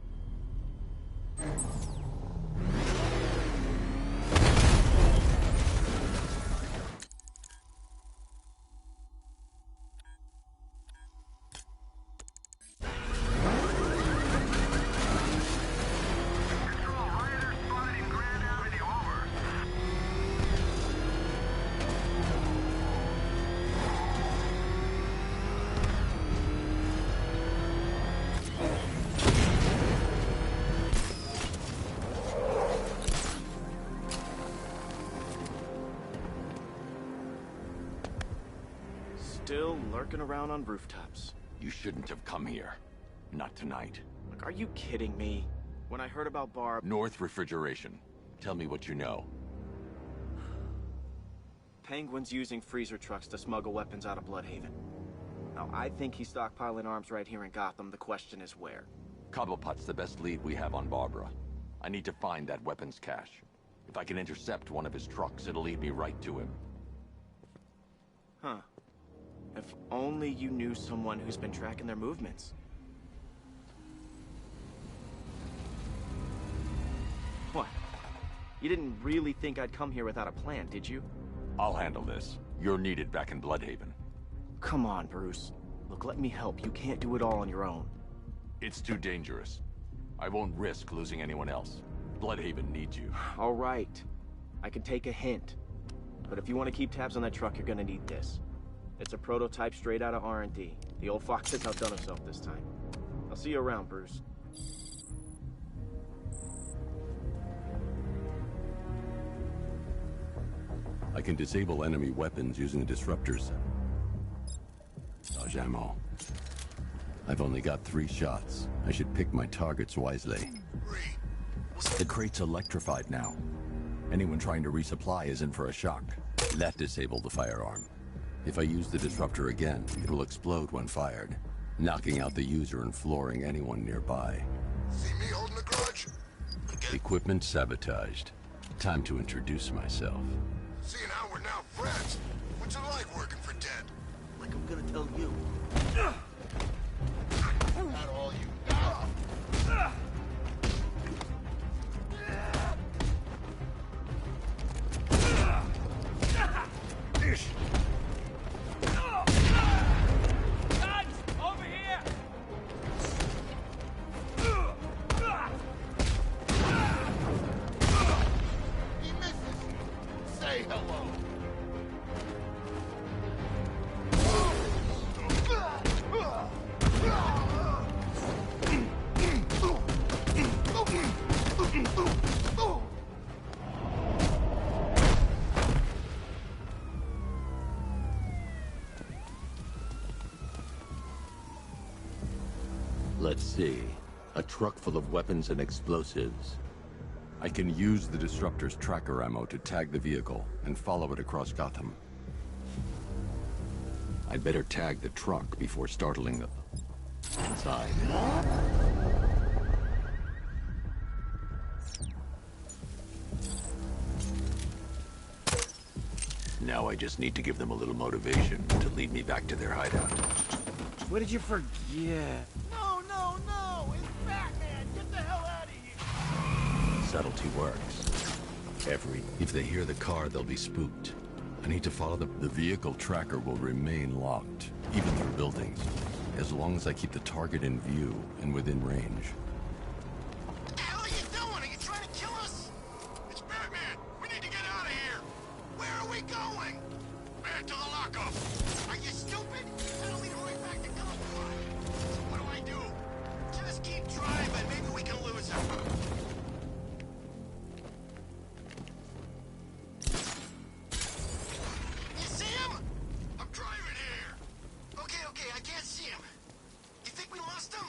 U: still lurking around on rooftops.
A: You shouldn't have come here. Not tonight.
U: Like, are you kidding me? When I heard about Barb...
A: North Refrigeration. Tell me what you know.
U: Penguin's using freezer trucks to smuggle weapons out of Bloodhaven. Now, I think he's stockpiling arms right here in Gotham. The question is where.
A: Cobblepot's the best lead we have on Barbara. I need to find that weapons cache. If I can intercept one of his trucks, it'll lead me right to him.
U: Huh. If only you knew someone who's been tracking their movements. What? You didn't really think I'd come here without a plan, did you?
A: I'll handle this. You're needed back in Bloodhaven.
U: Come on, Bruce. Look, let me help. You can't do it all on your own.
A: It's too dangerous. I won't risk losing anyone else. Bloodhaven needs you.
U: All right. I can take a hint. But if you want to keep tabs on that truck, you're gonna need this. It's a prototype straight out of R&D. The old fox has outdone himself this time. I'll see you around, Bruce.
I: I can disable enemy weapons using the disruptors. Dodge ammo. I've only got 3 shots. I should pick my targets wisely. The crate's electrified now. Anyone trying to resupply is in for a shock. That disabled the firearm. If I use the disruptor again, it will explode when fired, knocking out the user and flooring anyone nearby.
C: See me holding a grudge?
I: Equipment sabotaged. Time to introduce myself.
C: Seeing how we're now friends, what's it like working for Dead?
F: Like I'm gonna tell you.
C: Not all you got.
L: Guns! Over here!
C: He misses. Say hello.
I: Let's see. A truck full of weapons and explosives. I can use the disruptor's tracker ammo to tag the vehicle and follow it across Gotham. I'd better tag the truck before startling the inside. Now I just need to give them a little motivation to lead me back to their hideout.
U: What did you forget?
L: No, no, no! It's Batman! Get the hell out of here!
I: Subtlety works. If they hear the car, they'll be spooked. I need to follow the vehicle tracker will remain locked, even through buildings, as long as I keep the target in view and within range.
C: What the hell are you doing? Are you trying to kill us? It's Batman. We need to get out of here. Where are we going? Back to the lockup. Are you stupid? That'll lead right back to Cobblepot. So what do I do? Just keep driving. Maybe we can lose him. You see him? I'm driving here. Okay, I can't see him. You think we lost him?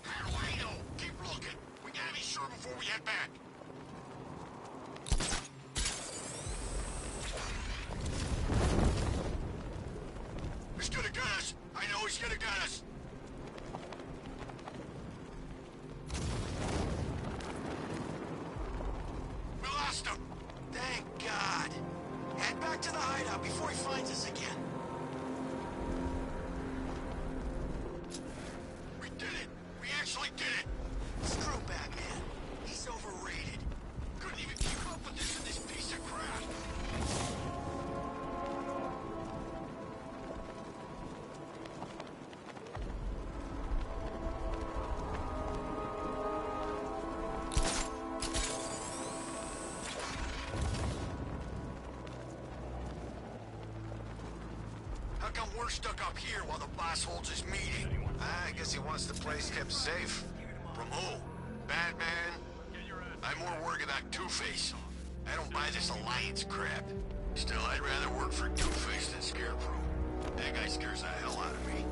C: How do I know? Keep looking. We gotta be sure before we head back. He's gonna get us. I know he's gonna get us. We lost him. Thank God. Head back to the hideout before he finds us again. We did it. We actually did it. Screw Batman. He's overrated. Couldn't even keep up with this piece of crap. How come we're stuck up here while the boss holds his meeting? I guess he wants the place kept safe. From who? Batman? I'm more worried about Two-Face. I don't buy this alliance crap. Still, I'd rather work for Two-Face than Scarecrow. That guy scares the hell out of me.